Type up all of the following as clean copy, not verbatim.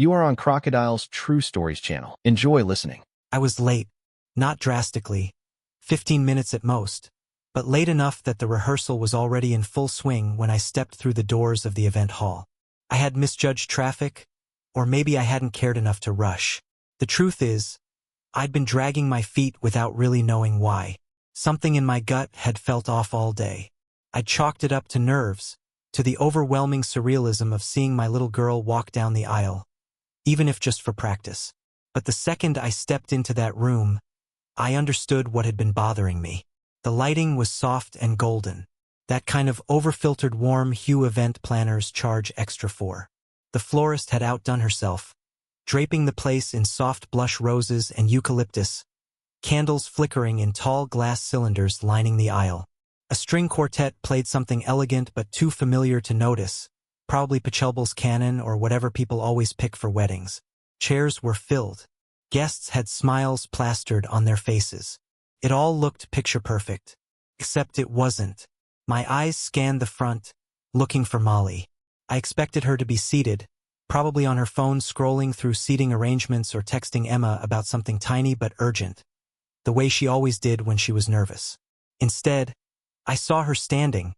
You are on Crocodile's True Stories channel. Enjoy listening. I was late, not drastically, 15 minutes at most, but late enough that the rehearsal was already in full swing when I stepped through the doors of the event hall. I had misjudged traffic, or maybe I hadn't cared enough to rush. The truth is, I'd been dragging my feet without really knowing why. Something in my gut had felt off all day. I'd chalked it up to nerves, to the overwhelming surrealism of seeing my little girl walk down the aisle, even if just for practice. But the second I stepped into that room, I understood what had been bothering me. The lighting was soft and golden, that kind of overfiltered warm hue event planners charge extra for. The florist had outdone herself, draping the place in soft blush roses and eucalyptus, candles flickering in tall glass cylinders lining the aisle. A string quartet played something elegant but too familiar to notice, probably Pachelbel's canon or whatever people always pick for weddings. Chairs were filled. Guests had smiles plastered on their faces. It all looked picture-perfect. Except it wasn't. My eyes scanned the front, looking for Molly. I expected her to be seated, probably on her phone scrolling through seating arrangements or texting Emma about something tiny but urgent, the way she always did when she was nervous. Instead, I saw her standing,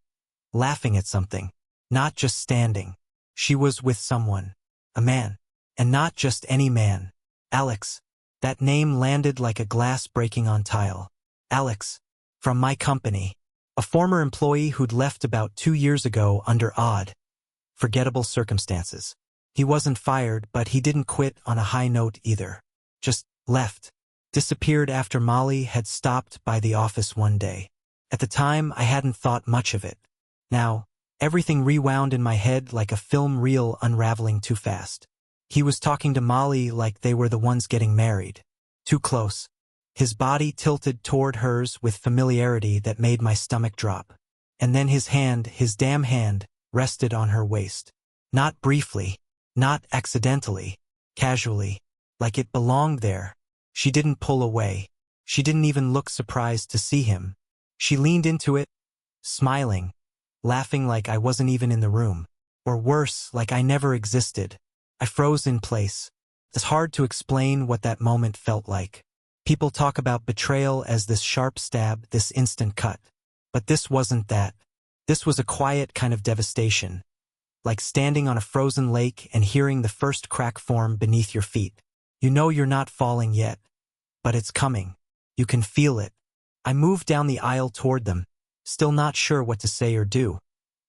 laughing at something. Not just standing. She was with someone. A man. And not just any man. Alex. That name landed like a glass breaking on tile. Alex. From my company. A former employee who'd left about 2 years ago under odd, forgettable circumstances. He wasn't fired, but he didn't quit on a high note either. Just left. Disappeared after Molly had stopped by the office one day. At the time, I hadn't thought much of it. Now, everything rewound in my head like a film reel unraveling too fast. He was talking to Molly like they were the ones getting married. Too close. His body tilted toward hers with familiarity that made my stomach drop. And then his hand, his damn hand, rested on her waist. Not briefly, not accidentally, casually, like it belonged there. She didn't pull away. She didn't even look surprised to see him. She leaned into it, smiling, laughing like I wasn't even in the room. Or worse, like I never existed. I froze in place. It's hard to explain what that moment felt like. People talk about betrayal as this sharp stab, this instant cut. But this wasn't that. This was a quiet kind of devastation. Like standing on a frozen lake and hearing the first crack form beneath your feet. You know you're not falling yet. But it's coming. You can feel it. I moved down the aisle toward them, still not sure what to say or do.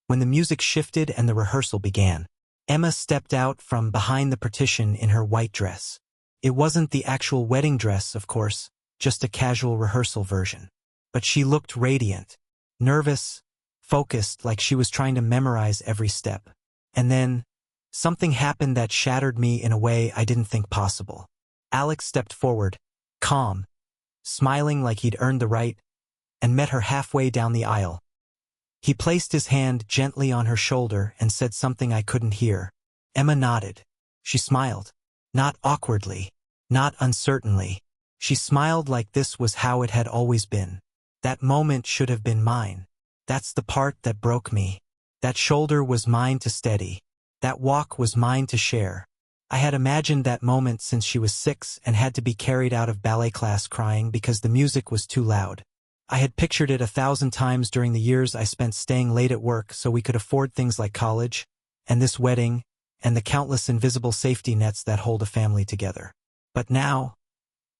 When the music shifted and the rehearsal began, Emma stepped out from behind the partition in her white dress. It wasn't the actual wedding dress, of course, just a casual rehearsal version. But she looked radiant, nervous, focused, like she was trying to memorize every step. And then, something happened that shattered me in a way I didn't think possible. Alex stepped forward, calm, smiling like he'd earned the right, and met her halfway down the aisle. He placed his hand gently on her shoulder and said something I couldn't hear. Emma nodded. She smiled. Not awkwardly, not uncertainly. She smiled like this was how it had always been. That moment should have been mine. That's the part that broke me. That shoulder was mine to steady. That walk was mine to share. I had imagined that moment since she was 6 and had to be carried out of ballet class crying because the music was too loud. I had pictured it 1,000 times during the years I spent staying late at work so we could afford things like college, and this wedding, and the countless invisible safety nets that hold a family together. But now,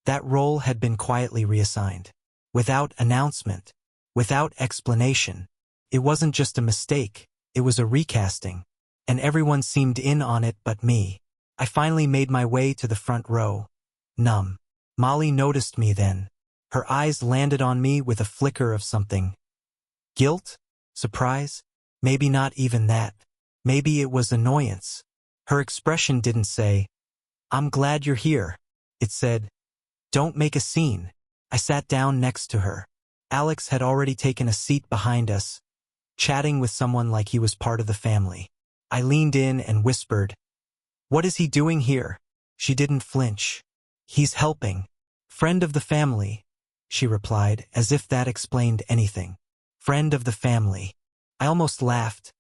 that role had been quietly reassigned. Without announcement, without explanation. It wasn't just a mistake, it was a recasting, and everyone seemed in on it but me. I finally made my way to the front row, numb. Molly noticed me then. Her eyes landed on me with a flicker of something. Guilt? Surprise? Maybe not even that. Maybe it was annoyance. Her expression didn't say, "I'm glad you're here." It said, "Don't make a scene." I sat down next to her. Alex had already taken a seat behind us, chatting with someone like he was part of the family. I leaned in and whispered, "What is he doing here?" She didn't flinch. "He's helping. Friend of the family," she replied, as if that explained anything. Friend of the family. I almost laughed,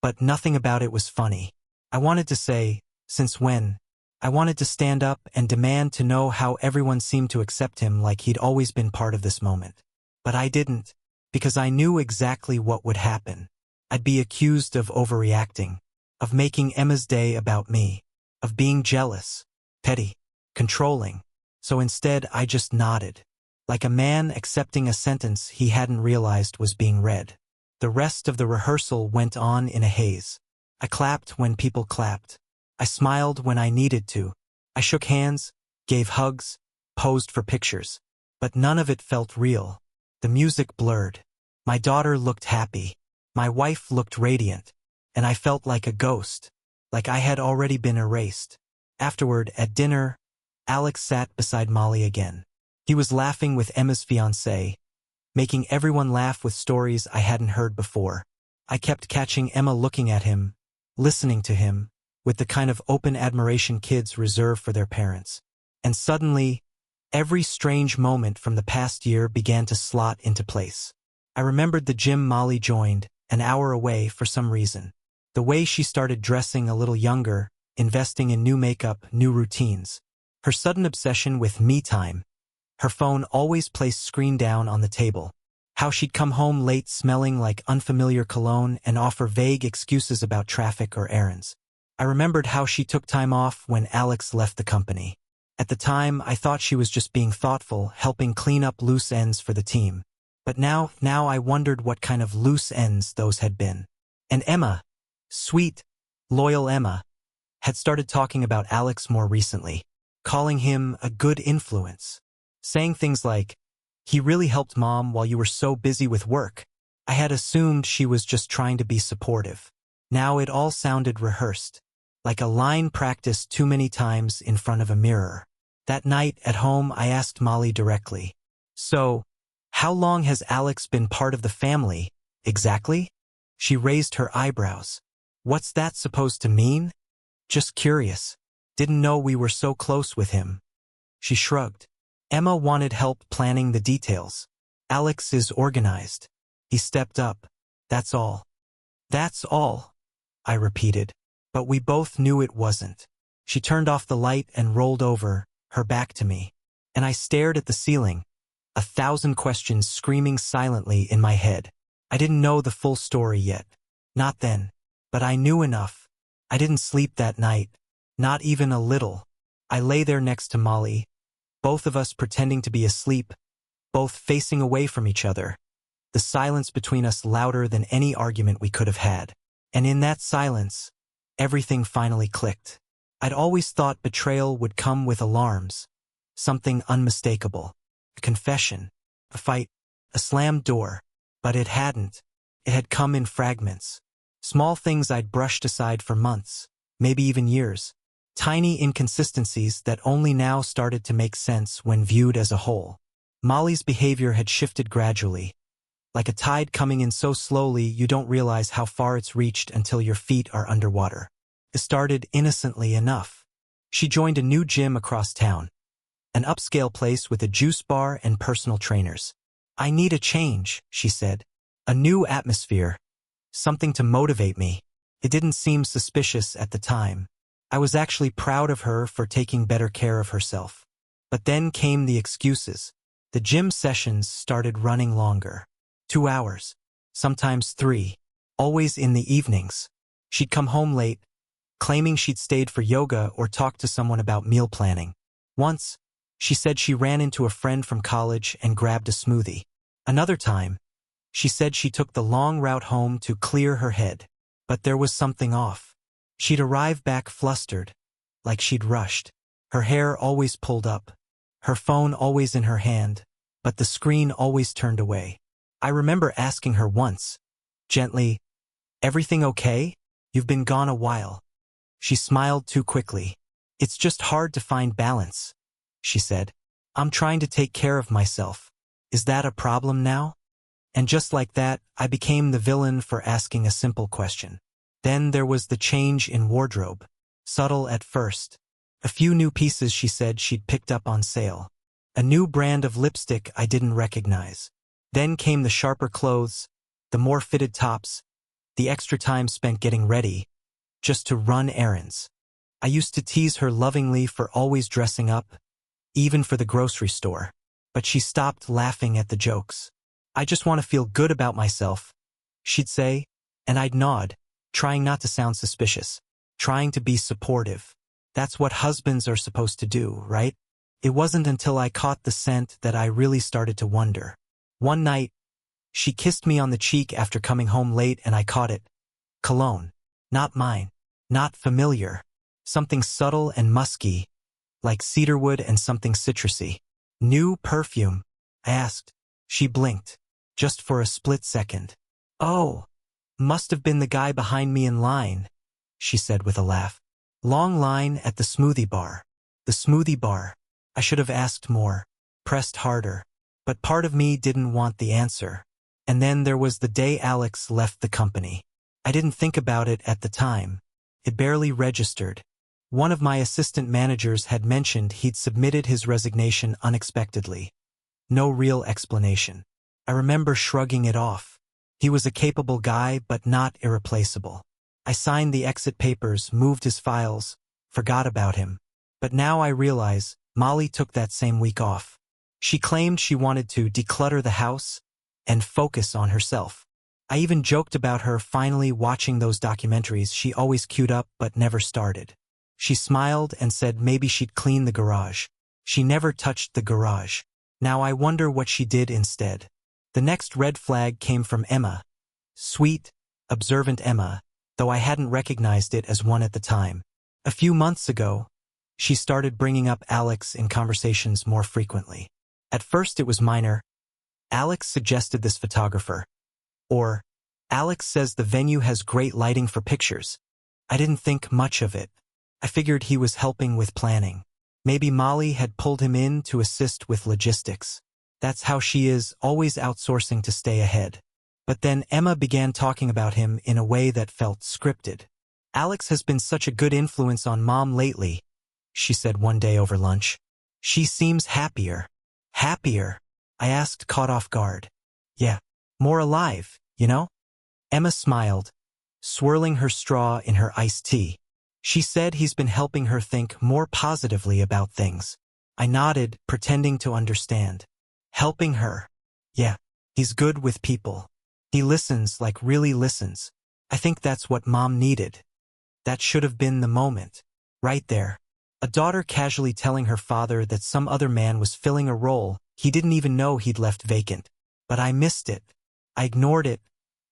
but nothing about it was funny. I wanted to say, "Since when?" I wanted to stand up and demand to know how everyone seemed to accept him like he'd always been part of this moment. But I didn't, because I knew exactly what would happen. I'd be accused of overreacting, of making Emma's day about me, of being jealous, petty, controlling. So instead I just nodded, like a man accepting a sentence he hadn't realized was being read. The rest of the rehearsal went on in a haze. I clapped when people clapped. I smiled when I needed to. I shook hands, gave hugs, posed for pictures. But none of it felt real. The music blurred. My daughter looked happy. My wife looked radiant. And I felt like a ghost, like I had already been erased. Afterward, at dinner, Alex sat beside Molly again. He was laughing with Emma's fiancé, making everyone laugh with stories I hadn't heard before. I kept catching Emma looking at him, listening to him, with the kind of open admiration kids reserve for their parents. And suddenly, every strange moment from the past year began to slot into place. I remembered the gym Molly joined, an hour away for some reason. The way she started dressing a little younger, investing in new makeup, new routines. Her sudden obsession with me time. Her phone always placed screen down on the table. How she'd come home late smelling like unfamiliar cologne and offer vague excuses about traffic or errands. I remembered how she took time off when Alex left the company. At the time, I thought she was just being thoughtful, helping clean up loose ends for the team. But now I wondered what kind of loose ends those had been. And Emma, sweet, loyal Emma, had started talking about Alex more recently, calling him a good influence, saying things like, "He really helped Mom while you were so busy with work." I had assumed she was just trying to be supportive. Now it all sounded rehearsed, like a line practiced too many times in front of a mirror. That night at home, I asked Molly directly, "So, how long has Alex been part of the family, exactly?" She raised her eyebrows. "What's that supposed to mean?" "Just curious. Didn't know we were so close with him." She shrugged. Emma wanted help planning the details. "Alex is organized. He stepped up. That's all." "That's all," I repeated. But we both knew it wasn't. She turned off the light and rolled over, her back to me. And I stared at the ceiling, 1,000 questions screaming silently in my head. I didn't know the full story yet. Not then. But I knew enough. I didn't sleep that night. Not even a little. I lay there next to Molly, both of us pretending to be asleep, both facing away from each other. The silence between us louder than any argument we could have had. And in that silence, everything finally clicked. I'd always thought betrayal would come with alarms. Something unmistakable. A confession. A fight. A slammed door. But it hadn't. It had come in fragments. Small things I'd brushed aside for months, maybe even years. Tiny inconsistencies that only now started to make sense when viewed as a whole. Molly's behavior had shifted gradually, like a tide coming in so slowly you don't realize how far it's reached until your feet are underwater. It started innocently enough. She joined a new gym across town, an upscale place with a juice bar and personal trainers. "I need a change," she said. "A new atmosphere. Something to motivate me." It didn't seem suspicious at the time. I was actually proud of her for taking better care of herself. But then came the excuses. The gym sessions started running longer. 2 hours. Sometimes 3. Always in the evenings. She'd come home late, claiming she'd stayed for yoga or talked to someone about meal planning. Once, she said she ran into a friend from college and grabbed a smoothie. Another time, she said she took the long route home to clear her head. But there was something off. She'd arrive back flustered, like she'd rushed. Her hair always pulled up, her phone always in her hand, but the screen always turned away. I remember asking her once, gently, "Everything okay? You've been gone a while." She smiled too quickly. "It's just hard to find balance," she said. "I'm trying to take care of myself. Is that a problem now?" And just like that, I became the villain for asking a simple question. Then there was the change in wardrobe. Subtle at first. A few new pieces she said she'd picked up on sale. A new brand of lipstick I didn't recognize. Then came the sharper clothes, the more fitted tops, the extra time spent getting ready, just to run errands. I used to tease her lovingly for always dressing up, even for the grocery store. But she stopped laughing at the jokes. "I just want to feel good about myself," she'd say, and I'd nod, trying not to sound suspicious, trying to be supportive. That's what husbands are supposed to do, right? It wasn't until I caught the scent that I really started to wonder. One night, she kissed me on the cheek after coming home late and I caught it. Cologne. Not mine. Not familiar. Something subtle and musky, like cedarwood and something citrusy. "New perfume?" I asked. She blinked, just for a split second. "Oh, must have been the guy behind me in line," she said with a laugh. "Long line at the smoothie bar." The smoothie bar. I should have asked more, pressed harder. But part of me didn't want the answer. And then there was the day Alex left the company. I didn't think about it at the time. It barely registered. One of my assistant managers had mentioned he'd submitted his resignation unexpectedly. No real explanation. I remember shrugging it off. He was a capable guy, but not irreplaceable. I signed the exit papers, moved his files, forgot about him. But now I realize Molly took that same week off. She claimed she wanted to declutter the house and focus on herself. I even joked about her finally watching those documentaries she always queued up but never started. She smiled and said maybe she'd clean the garage. She never touched the garage. Now I wonder what she did instead. The next red flag came from Emma. Sweet, observant Emma, though I hadn't recognized it as one at the time. A few months ago, she started bringing up Alex in conversations more frequently. At first it was minor. "Alex suggested this photographer." Or, "Alex says the venue has great lighting for pictures." I didn't think much of it. I figured he was helping with planning. Maybe Molly had pulled him in to assist with logistics. That's how she is, always outsourcing to stay ahead. But then Emma began talking about him in a way that felt scripted. "Alex has been such a good influence on Mom lately," she said one day over lunch. "She seems happier." "Happier?" I asked, caught off guard. "Yeah, more alive, you know?" Emma smiled, swirling her straw in her iced tea. She said he's been helping her think more positively about things. I nodded, pretending to understand. Helping her. Yeah, he's good with people. He listens, like really listens. I think that's what Mom needed. That should have been the moment. Right there. A daughter casually telling her father that some other man was filling a role he didn't even know he'd left vacant. But I missed it. I ignored it,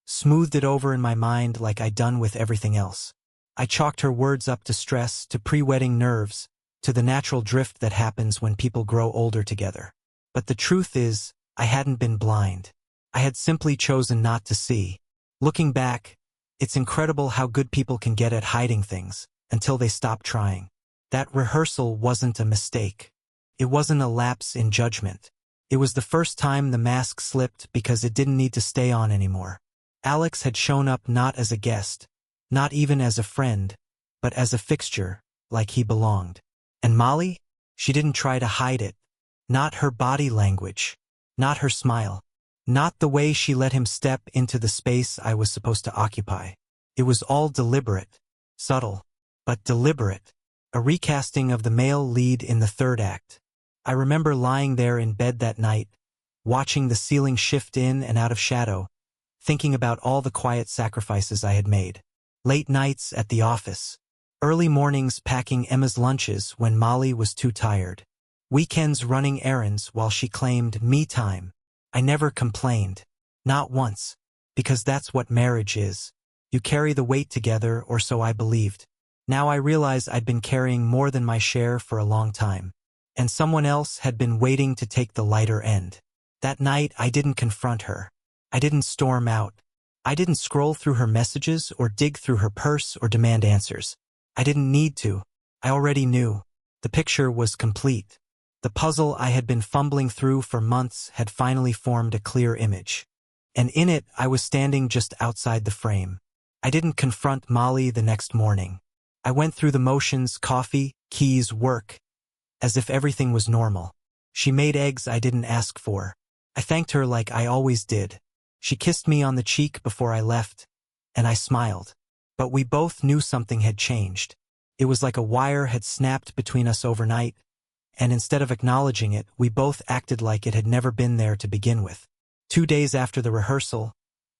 smoothed it over in my mind like I'd done with everything else. I chalked her words up to stress, to pre-wedding nerves, to the natural drift that happens when people grow older together. But the truth is, I hadn't been blind. I had simply chosen not to see. Looking back, it's incredible how good people can get at hiding things, until they stop trying. That rehearsal wasn't a mistake. It wasn't a lapse in judgment. It was the first time the mask slipped because it didn't need to stay on anymore. Alex had shown up not as a guest, not even as a friend, but as a fixture, like he belonged. And Molly? She didn't try to hide it. Not her body language. Not her smile. Not the way she let him step into the space I was supposed to occupy. It was all deliberate. Subtle, but deliberate. A recasting of the male lead in the third act. I remember lying there in bed that night, watching the ceiling shift in and out of shadow, thinking about all the quiet sacrifices I had made. Late nights at the office. Early mornings packing Emma's lunches when Molly was too tired. Weekends running errands while she claimed me time. I never complained. Not once. Because that's what marriage is. You carry the weight together, or so I believed. Now I realize I'd been carrying more than my share for a long time. And someone else had been waiting to take the lighter end. That night I didn't confront her. I didn't storm out. I didn't scroll through her messages or dig through her purse or demand answers. I didn't need to. I already knew. The picture was complete. The puzzle I had been fumbling through for months had finally formed a clear image. And in it I was standing just outside the frame. I didn't confront Molly the next morning. I went through the motions, coffee, keys, work, as if everything was normal. She made eggs I didn't ask for. I thanked her like I always did. She kissed me on the cheek before I left, and I smiled. But we both knew something had changed. It was like a wire had snapped between us overnight, and instead of acknowledging it, we both acted like it had never been there to begin with. 2 days after the rehearsal,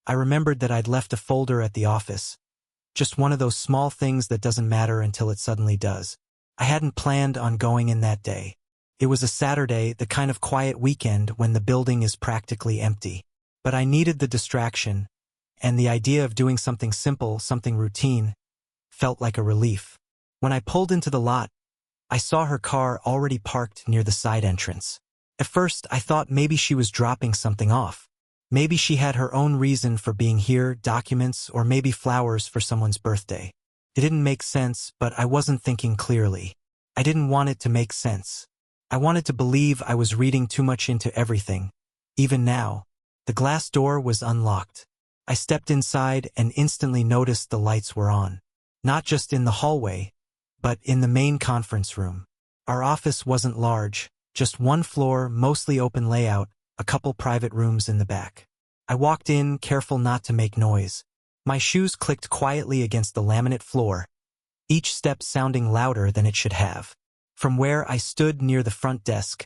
I remembered that I'd left a folder at the office. Just one of those small things that doesn't matter until it suddenly does. I hadn't planned on going in that day. It was a Saturday, the kind of quiet weekend when the building is practically empty. But I needed the distraction, and the idea of doing something simple, something routine, felt like a relief. When I pulled into the lot, I saw her car already parked near the side entrance. At first, I thought maybe she was dropping something off. Maybe she had her own reason for being here, documents, or maybe flowers for someone's birthday. It didn't make sense, but I wasn't thinking clearly. I didn't want it to make sense. I wanted to believe I was reading too much into everything. Even now, the glass door was unlocked. I stepped inside and instantly noticed the lights were on. Not just in the hallway, but in the main conference room. Our office wasn't large, just one floor, mostly open layout, a couple private rooms in the back. I walked in, careful not to make noise. My shoes clicked quietly against the laminate floor, each step sounding louder than it should have. From where I stood near the front desk,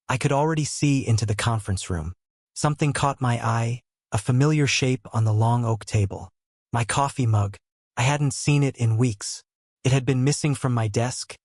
I could already see into the conference room. Something caught my eye, a familiar shape on the long oak table. My coffee mug. I hadn't seen it in weeks. It had been missing from my desk,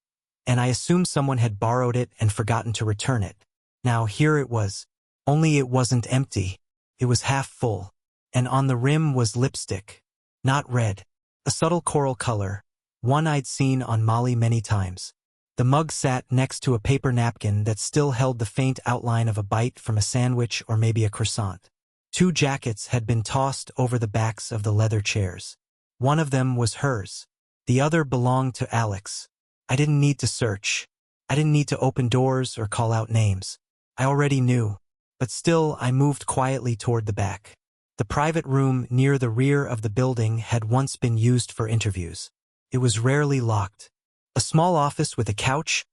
and I assumed someone had borrowed it and forgotten to return it. Now here it was. Only it wasn't empty. It was half full. And on the rim was lipstick. Not red. A subtle coral color, one I'd seen on Molly many times. The mug sat next to a paper napkin that still held the faint outline of a bite from a sandwich or maybe a croissant. 2 jackets had been tossed over the backs of the leather chairs. One of them was hers. The other belonged to Alex. I didn't need to search. I didn't need to open doors or call out names. I already knew. But still, I moved quietly toward the back. The private room near the rear of the building had once been used for interviews. It was rarely locked. A small office with a couch,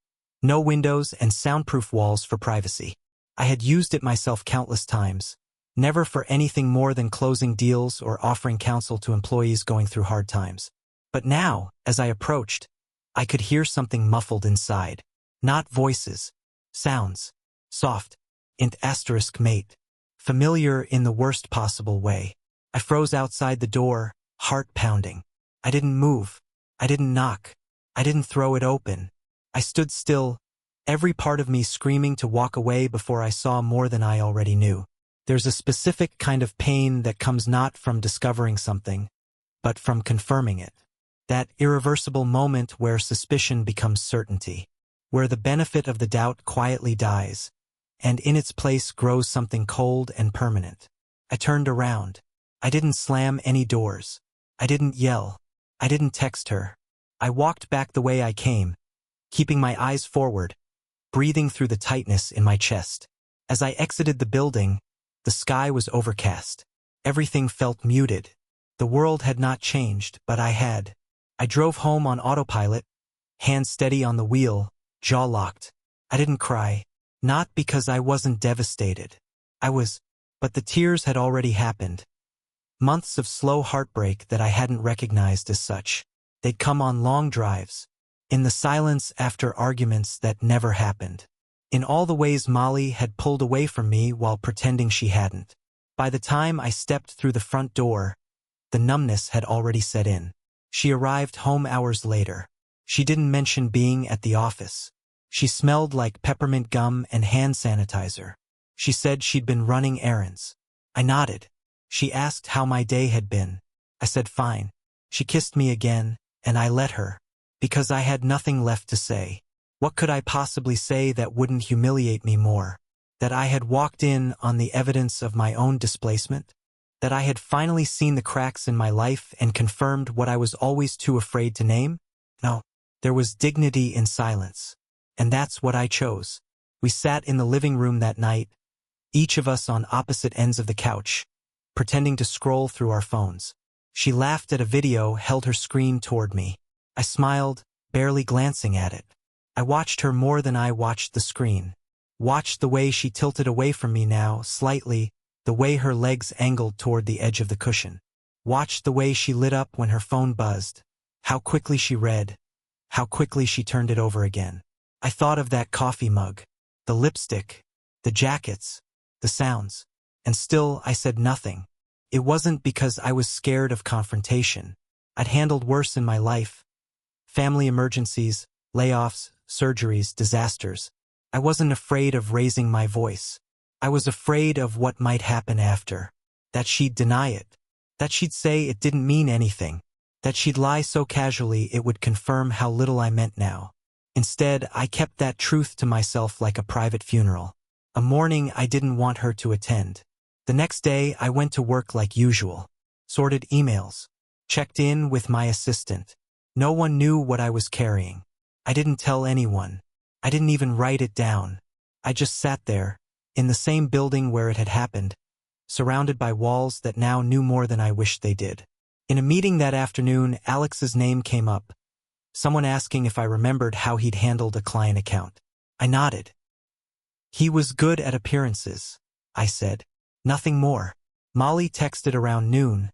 no windows, and soundproof walls for privacy. I had used it myself countless times, never for anything more than closing deals or offering counsel to employees going through hard times. But now, as I approached, I could hear something muffled inside. Not voices. Sounds. Soft. Int asterisk mate. Familiar in the worst possible way. I froze outside the door, heart pounding. I didn't move. I didn't knock. I didn't throw it open. I stood still, every part of me screaming to walk away before I saw more than I already knew. There's a specific kind of pain that comes not from discovering something, but from confirming it. That irreversible moment where suspicion becomes certainty, where the benefit of the doubt quietly dies, and in its place grows something cold and permanent. I turned around. I didn't slam any doors. I didn't yell. I didn't text her. I walked back the way I came, keeping my eyes forward, breathing through the tightness in my chest. As I exited the building, the sky was overcast. Everything felt muted. The world had not changed, but I had. I drove home on autopilot, hands steady on the wheel, jaw locked. I didn't cry. Not because I wasn't devastated. I was, but the tears had already happened. Months of slow heartbreak that I hadn't recognized as such. They'd come on long drives, in the silence after arguments that never happened, in all the ways Molly had pulled away from me while pretending she hadn't. By the time I stepped through the front door, the numbness had already set in. She arrived home hours later. She didn't mention being at the office. She smelled like peppermint gum and hand sanitizer. She said she'd been running errands. I nodded. She asked how my day had been. I said fine. She kissed me again, and I let her, because I had nothing left to say. What could I possibly say that wouldn't humiliate me more? That I had walked in on the evidence of my own displacement? That I had finally seen the cracks in my life and confirmed what I was always too afraid to name? No, there was dignity in silence. And that's what I chose. We sat in the living room that night, each of us on opposite ends of the couch, pretending to scroll through our phones. She laughed at a video, held her screen toward me. I smiled, barely glancing at it. I watched her more than I watched the screen. Watched the way she tilted away from me now, slightly, the way her legs angled toward the edge of the cushion. Watched the way she lit up when her phone buzzed, how quickly she read, how quickly she turned it over again. I thought of that coffee mug, the lipstick, the jackets, the sounds. And still I said nothing. It wasn't because I was scared of confrontation. I'd handled worse in my life. Family emergencies, layoffs, surgeries, disasters. I wasn't afraid of raising my voice. I was afraid of what might happen after. That she'd deny it. That she'd say it didn't mean anything. That she'd lie so casually it would confirm how little I meant now. Instead, I kept that truth to myself like a private funeral. A mourning I didn't want her to attend. The next day, I went to work like usual. Sorted emails. Checked in with my assistant. No one knew what I was carrying. I didn't tell anyone. I didn't even write it down. I just sat there, in the same building where it had happened, surrounded by walls that now knew more than I wished they did. In a meeting that afternoon, Alex's name came up. Someone asking if I remembered how he'd handled a client account. I nodded. He was good at appearances, I said. Nothing more. Molly texted around noon,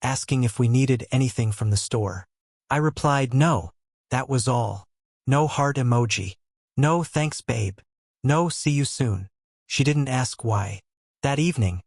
asking if we needed anything from the store. I replied no. That was all. No heart emoji. No thanks babe. No see you soon. She didn't ask why. That evening,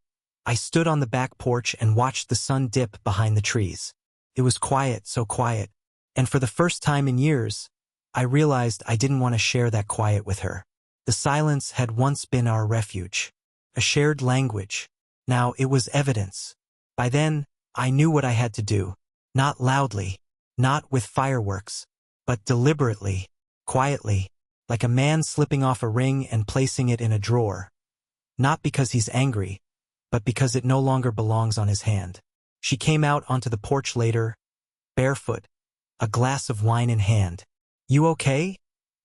I stood on the back porch and watched the sun dip behind the trees. It was quiet, so quiet. And for the first time in years, I realized I didn't want to share that quiet with her. The silence had once been our refuge. A shared language. Now it was evidence. By then, I knew what I had to do. Not loudly. Not with fireworks. But deliberately. Quietly. Like a man slipping off a ring and placing it in a drawer. Not because he's angry, but because it no longer belongs on his hand. She came out onto the porch later, barefoot, a glass of wine in hand. You okay?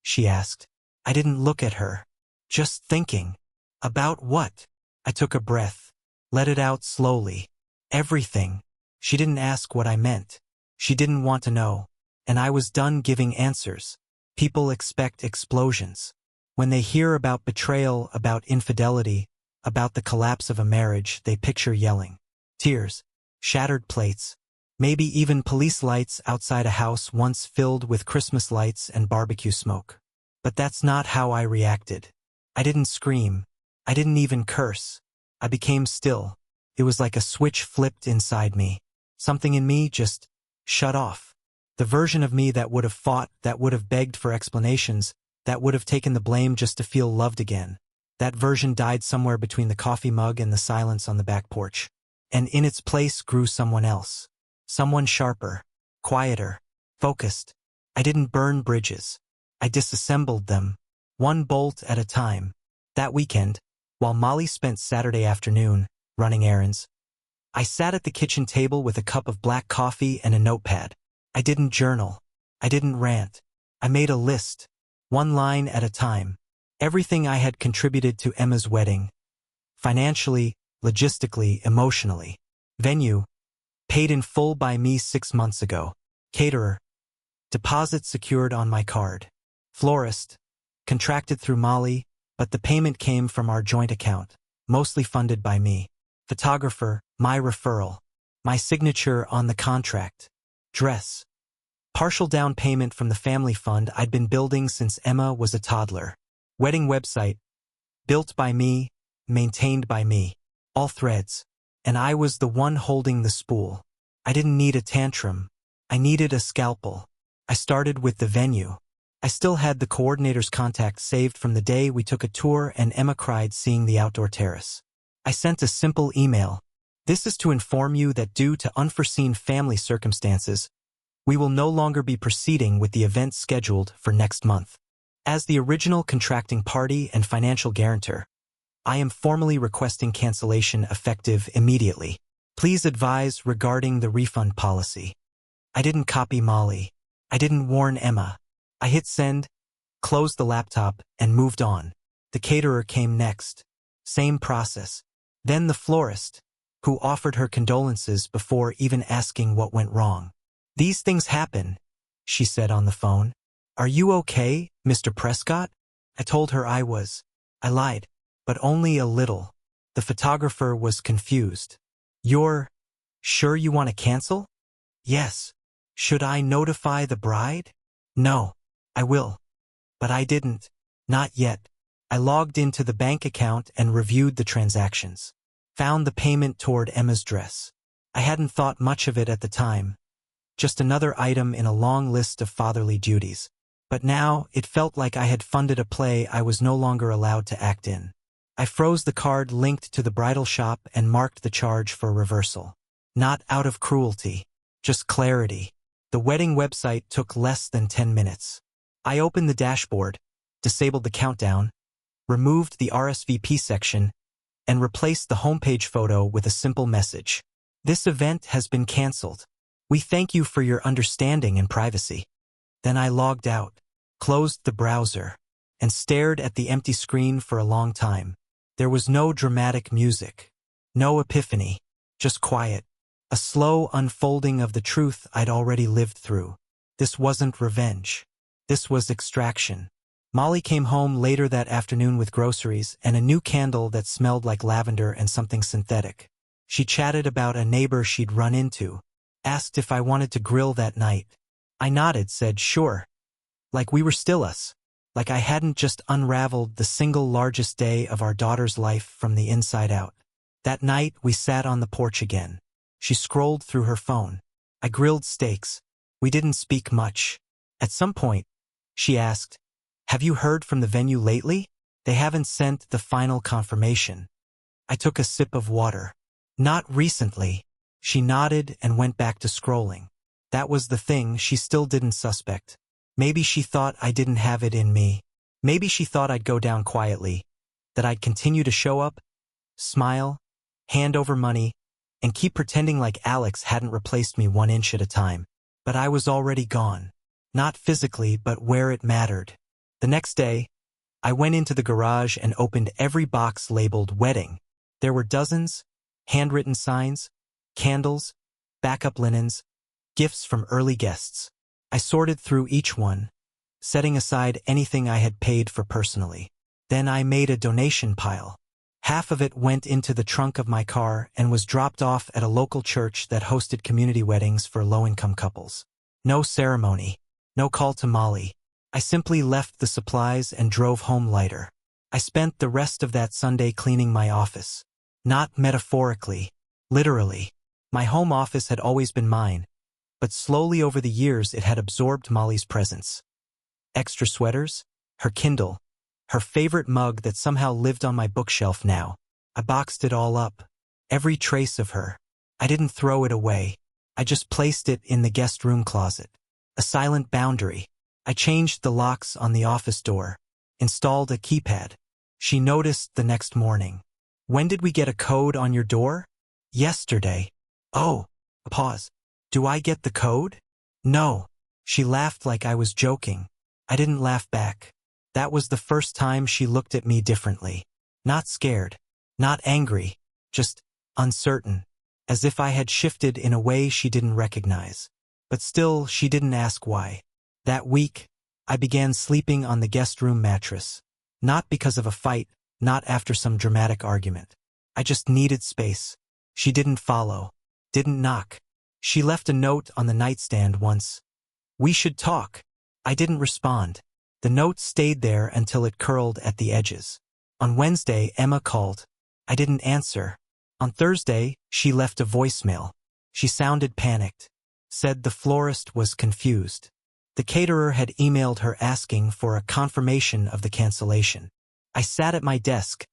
She asked. I didn't look at her. Just thinking. About what? I took a breath. Let it out slowly. Everything. She didn't ask what I meant. She didn't want to know. And I was done giving answers. People expect explosions. When they hear about betrayal, about infidelity, about the collapse of a marriage, they picture yelling. Tears. Shattered plates. Maybe even police lights outside a house once filled with Christmas lights and barbecue smoke. But that's not how I reacted. I didn't scream. I didn't even curse. I became still. It was like a switch flipped inside me. Something in me just shut off. The version of me that would have fought, that would have begged for explanations, that would have taken the blame just to feel loved again. That version died somewhere between the coffee mug and the silence on the back porch. And in its place grew someone else. Someone sharper, quieter, focused. I didn't burn bridges. I disassembled them, one bolt at a time. That weekend, while Molly spent Saturday afternoon running errands, I sat at the kitchen table with a cup of black coffee and a notepad. I didn't journal. I didn't rant. I made a list, one line at a time. Everything I had contributed to Emma's wedding. Financially, logistically, emotionally. Venue. Paid in full by me 6 months ago. Caterer. Deposit secured on my card. Florist. Contracted through Molly, but the payment came from our joint account, mostly funded by me. Photographer. My referral. My signature on the contract. Dress. Partial down payment from the family fund I'd been building since Emma was a toddler. Wedding website. Built by me, maintained by me. All threads. And I was the one holding the spool. I didn't need a tantrum. I needed a scalpel. I started with the venue. I still had the coordinator's contact saved from the day we took a tour and Emma cried seeing the outdoor terrace. I sent a simple email. This is to inform you that due to unforeseen family circumstances, we will no longer be proceeding with the event scheduled for next month. As the original contracting party and financial guarantor, I am formally requesting cancellation effective immediately. Please advise regarding the refund policy. I didn't copy Molly. I didn't warn Emma. I hit send, closed the laptop, and moved on. The caterer came next. Same process. Then the florist, who offered her condolences before even asking what went wrong. These things happen, she said on the phone. Are you okay, Mr. Prescott? I told her I was. I lied, but only a little. The photographer was confused. You're sure you want to cancel? Yes. Should I notify the bride? No, I will. But I didn't. Not yet. I logged into the bank account and reviewed the transactions. Found the payment toward Emma's dress. I hadn't thought much of it at the time. Just another item in a long list of fatherly duties. But now, it felt like I had funded a play I was no longer allowed to act in. I froze the card linked to the bridal shop and marked the charge for reversal. Not out of cruelty, just clarity. The wedding website took less than 10 minutes. I opened the dashboard, disabled the countdown, removed the RSVP section, and replaced the homepage photo with a simple message. This event has been canceled. We thank you for your understanding and privacy. Then I logged out, closed the browser, and stared at the empty screen for a long time. There was no dramatic music, no epiphany, just quiet, a slow unfolding of the truth I'd already lived through. This wasn't revenge. This was extraction. Molly came home later that afternoon with groceries and a new candle that smelled like lavender and something synthetic. She chatted about a neighbor she'd run into, asked if I wanted to grill that night. I nodded, said sure. Like we were still us. Like I hadn't just unraveled the single largest day of our daughter's life from the inside out. That night, we sat on the porch again. She scrolled through her phone. I grilled steaks. We didn't speak much. At some point, she asked, "Have you heard from the venue lately? They haven't sent the final confirmation." I took a sip of water. "Not recently." She nodded and went back to scrolling. That was the thing, she still didn't suspect. Maybe she thought I didn't have it in me. Maybe she thought I'd go down quietly, that I'd continue to show up, smile, hand over money, and keep pretending like Alex hadn't replaced me 1 inch at a time. But I was already gone. Not physically, but where it mattered. The next day, I went into the garage and opened every box labeled wedding. There were dozens, handwritten signs, candles, backup linens, gifts from early guests. I sorted through each one, setting aside anything I had paid for personally. Then I made a donation pile. Half of it went into the trunk of my car and was dropped off at a local church that hosted community weddings for low-income couples. No ceremony, no call to Molly. I simply left the supplies and drove home lighter. I spent the rest of that Sunday cleaning my office. Not metaphorically, literally. My home office had always been mine, but slowly over the years it had absorbed Molly's presence. Extra sweaters, her Kindle, her favorite mug that somehow lived on my bookshelf now. I boxed it all up. Every trace of her. I didn't throw it away. I just placed it in the guest room closet. A silent boundary. I changed the locks on the office door. Installed a keypad. She noticed the next morning. "When did we get a code on your door?" "Yesterday." "Oh." A pause. "Do I get the code?" "No." She laughed like I was joking. I didn't laugh back. That was the first time she looked at me differently. Not scared. Not angry. Just uncertain. As if I had shifted in a way she didn't recognize. But still, she didn't ask why. That week, I began sleeping on the guest room mattress. Not because of a fight, not after some dramatic argument. I just needed space. She didn't follow. Didn't knock. She left a note on the nightstand once. "We should talk." I didn't respond. The note stayed there until it curled at the edges. On Wednesday, Emma called. I didn't answer. On Thursday, she left a voicemail. She sounded panicked. Said the florist was confused. The caterer had emailed her asking for a confirmation of the cancellation. I sat at my desk,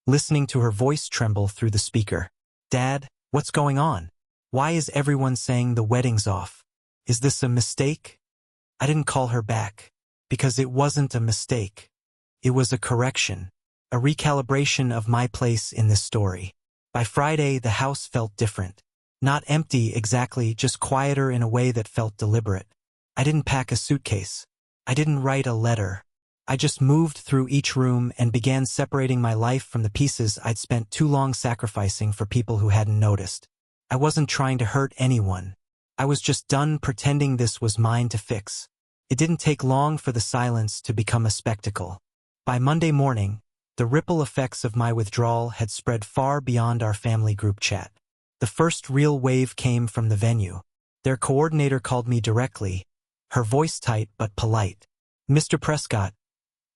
listening to her voice tremble through the speaker. "Dad, what's going on? Why is everyone saying the wedding's off? Is this a mistake?" I didn't call her back. Because it wasn't a mistake. It was a correction, a recalibration of my place in this story. By Friday, the house felt different. Not empty exactly, just quieter in a way that felt deliberate. I didn't pack a suitcase. I didn't write a letter. I just moved through each room and began separating my life from the pieces I'd spent too long sacrificing for people who hadn't noticed. I wasn't trying to hurt anyone. I was just done pretending this was mine to fix. It didn't take long for the silence to become a spectacle. By Monday morning, the ripple effects of my withdrawal had spread far beyond our family group chat. The first real wave came from the venue. Their coordinator called me directly, her voice tight but polite. "Mr. Prescott,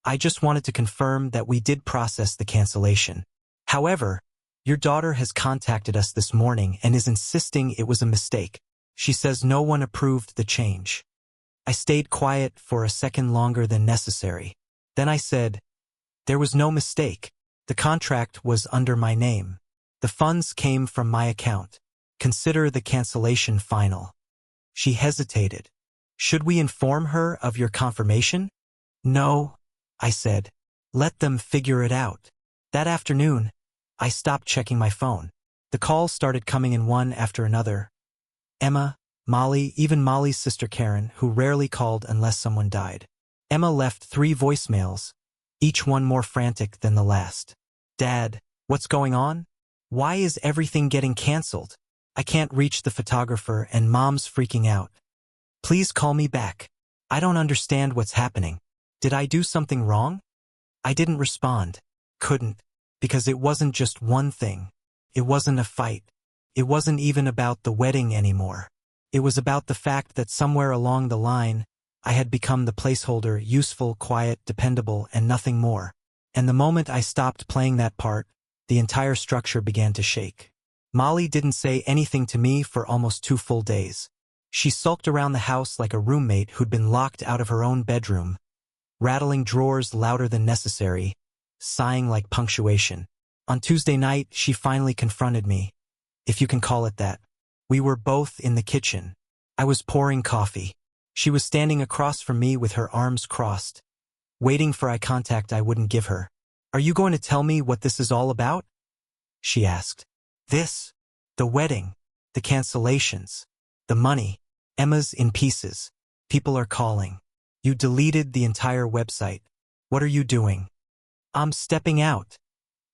I just wanted to confirm that we did process the cancellation. However, your daughter has contacted us this morning and is insisting it was a mistake. She says no one approved the change." I stayed quiet for a second longer than necessary. Then I said, "There was no mistake. The contract was under my name. The funds came from my account. Consider the cancellation final." She hesitated. "Should we inform her of your confirmation?" "No," I said. "Let them figure it out." That afternoon, I stopped checking my phone. The calls started coming in one after another. Emma, Molly, even Molly's sister Karen, who rarely called unless someone died. Emma left 3 voicemails, each one more frantic than the last. "Dad, what's going on? Why is everything getting canceled? I can't reach the photographer and Mom's freaking out. Please call me back. I don't understand what's happening. Did I do something wrong?" I didn't respond. Couldn't. Because it wasn't just one thing. It wasn't a fight. It wasn't even about the wedding anymore. It was about the fact that somewhere along the line, I had become the placeholder, useful, quiet, dependable, and nothing more. And the moment I stopped playing that part, the entire structure began to shake. Molly didn't say anything to me for almost 2 full days. She sulked around the house like a roommate who'd been locked out of her own bedroom, rattling drawers louder than necessary, sighing like punctuation. On Tuesday night, she finally confronted me, if you can call it that. We were both in the kitchen. I was pouring coffee. She was standing across from me with her arms crossed, waiting for eye contact I wouldn't give her. "Are you going to tell me what this is all about?" she asked. "This, the wedding, the cancellations, the money. Emma's in pieces. People are calling. You deleted the entire website. What are you doing?" "I'm stepping out,"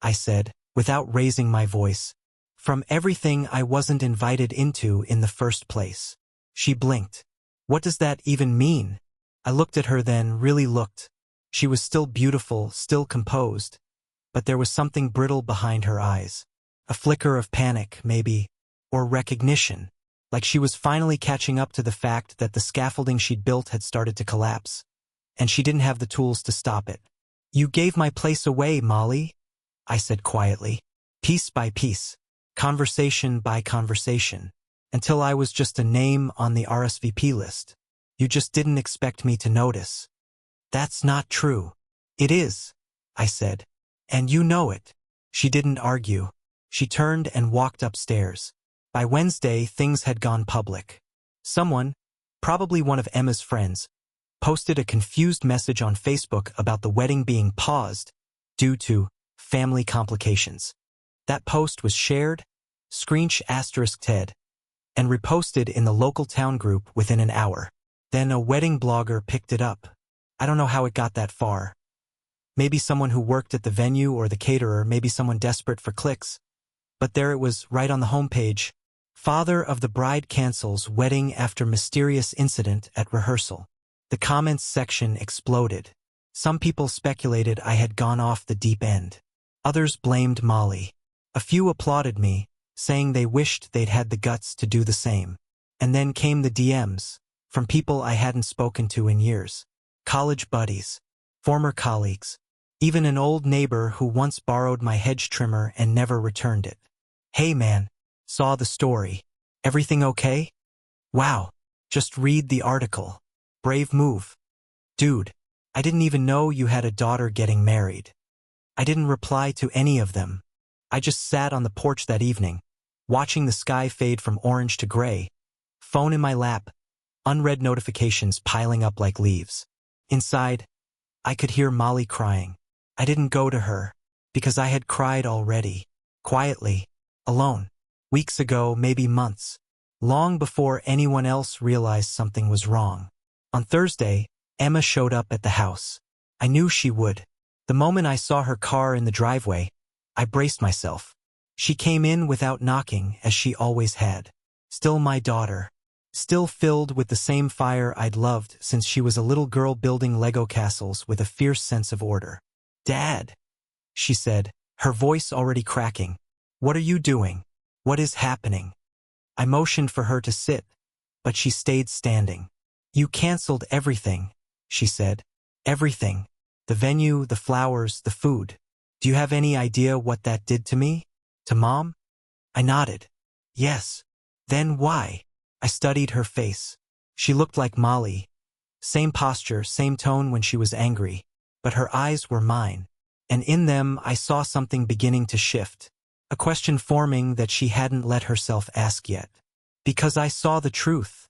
I said, without raising my voice, "from everything I wasn't invited into in the first place." She blinked. "What does that even mean?" I looked at her then, really looked. She was still beautiful, still composed, but there was something brittle behind her eyes. A flicker of panic, maybe, or recognition, like she was finally catching up to the fact that the scaffolding she'd built had started to collapse, and she didn't have the tools to stop it. "You gave my place away, Molly," I said quietly, "piece by piece, conversation by conversation, until I was just a name on the RSVP list. You just didn't expect me to notice." "That's not true." "It is," I said, "and you know it." She didn't argue. She turned and walked upstairs. By Wednesday, things had gone public. Someone, probably one of Emma's friends, posted a confused message on Facebook about the wedding being paused due to family complications. That post was shared, ****, and reposted in the local town group within an hour. Then a wedding blogger picked it up. I don't know how it got that far. Maybe someone who worked at the venue or the caterer, maybe someone desperate for clicks. But there it was, right on the homepage. "Father of the bride cancels wedding after mysterious incident at rehearsal." The comments section exploded. Some people speculated I had gone off the deep end. Others blamed Molly. A few applauded me, saying they wished they'd had the guts to do the same. And then came the DMs, from people I hadn't spoken to in years. College buddies, former colleagues, even an old neighbor who once borrowed my hedge trimmer and never returned it. "Hey man, saw the story. Everything okay? Wow, just read the article. Brave move. Dude, I didn't even know you had a daughter getting married." I didn't reply to any of them. I just sat on the porch that evening, watching the sky fade from orange to gray, phone in my lap, unread notifications piling up like leaves. Inside, I could hear Molly crying. I didn't go to her, because I had cried already, quietly, alone, weeks ago, maybe months, long before anyone else realized something was wrong. On Thursday, Emma showed up at the house. I knew she would. The moment I saw her car in the driveway, I braced myself. She came in without knocking, as she always had. Still my daughter. Still filled with the same fire I'd loved since she was a little girl building Lego castles with a fierce sense of order. "Dad," she said, her voice already cracking. "What are you doing? What is happening?" I motioned for her to sit, but she stayed standing. You canceled everything, she said. Everything. The venue, the flowers, the food. Do you have any idea what that did to me? To Mom? I nodded. Yes. Then why? I studied her face. She looked like Molly. Same posture, same tone when she was angry. But her eyes were mine. And in them I saw something beginning to shift. A question forming that she hadn't let herself ask yet. Because I saw the truth,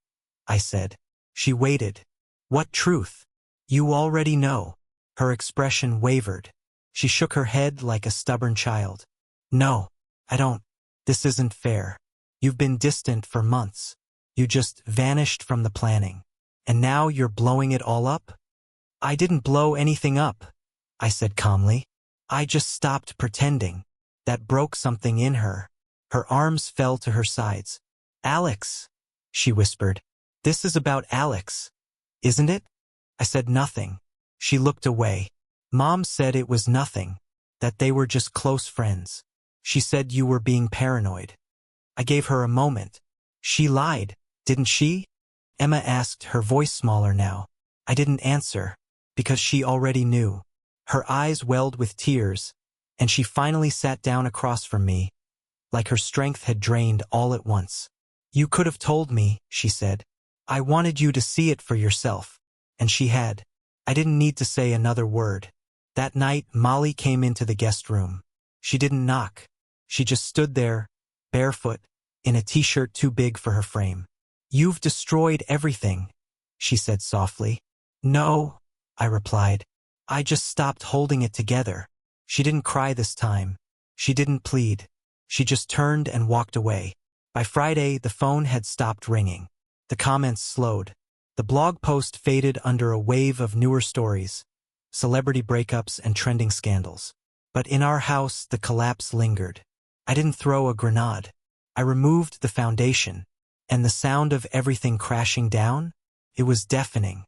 I said. She waited. What truth? You already know. Her expression wavered. She shook her head like a stubborn child. No, I don't. This isn't fair. You've been distant for months. You just vanished from the planning. And now you're blowing it all up? I didn't blow anything up, I said calmly. I just stopped pretending. That broke something in her. Her arms fell to her sides. Alex, she whispered. This is about Alex, isn't it? I said nothing. She looked away. Mom said it was nothing, that they were just close friends. She said you were being paranoid. I gave her a moment. She lied, didn't she? Emma asked, her voice smaller now. I didn't answer, because she already knew. Her eyes welled with tears, and she finally sat down across from me, like her strength had drained all at once. You could have told me, she said. I wanted you to see it for yourself. And she had. I didn't need to say another word. That night, Molly came into the guest room. She didn't knock. She just stood there, barefoot, in a t-shirt too big for her frame. You've destroyed everything, she said softly. No, I replied. I just stopped holding it together. She didn't cry this time. She didn't plead. She just turned and walked away. By Friday, the phone had stopped ringing. The comments slowed. The blog post faded under a wave of newer stories, celebrity breakups and trending scandals. But in our house, the collapse lingered. I didn't throw a grenade. I removed the foundation, and the sound of everything crashing down, it was deafening.